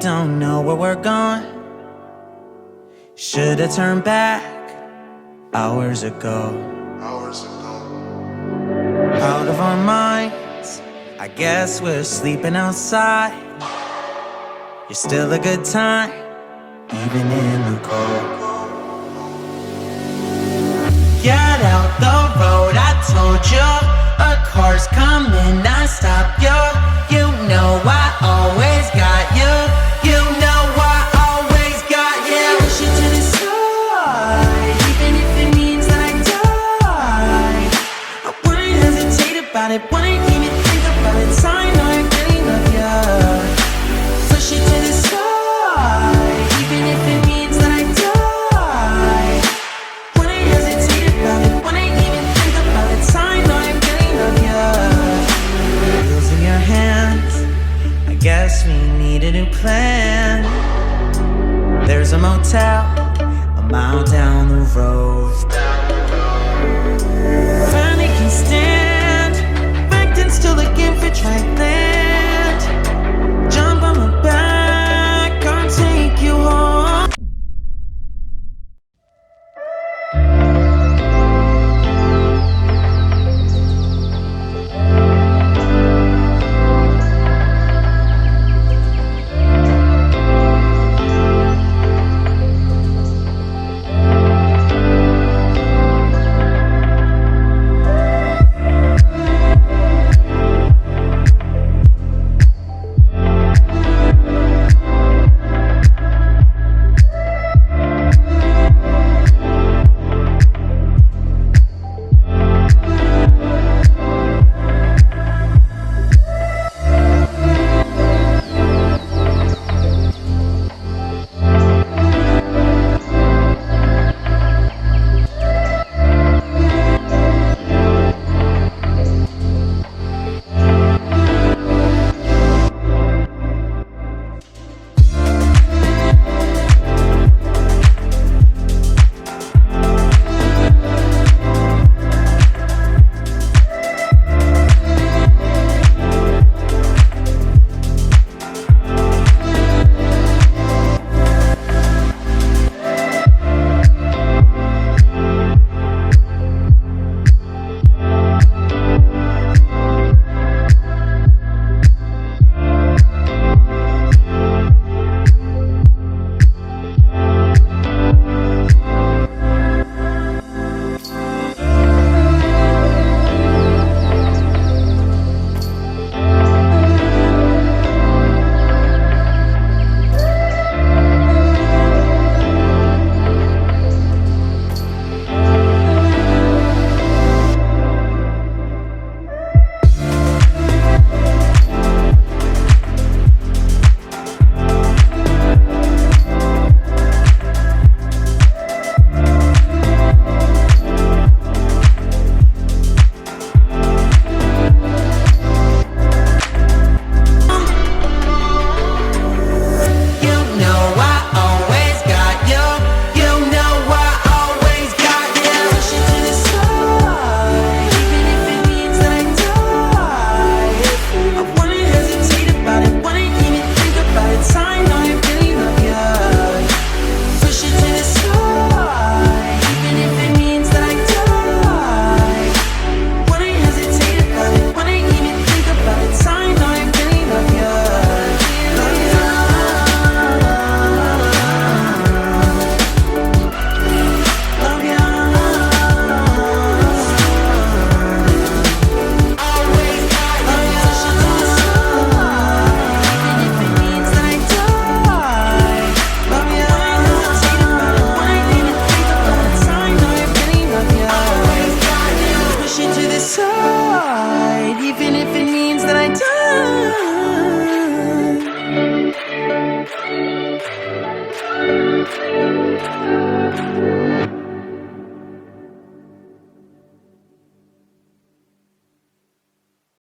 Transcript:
don't know where we're going. Should've turned back hours ago. Out of our minds, I guess we're sleeping outside. You're still a good time, even in the cold. Get out the road, I told you. A car's coming, I stop you. You know I always got you. You know I always got you. Push you to the side, even if it means that I die. I wouldn't hesitate about it, wouldn't even think about it. I know I really love you. Push you to the side, even if it means that I die. Wouldn't hesitate about it, wouldn't even think about it. I know I really love you. Wheels in your hands, I guess we need a new plan. There's a motel a mile down the road.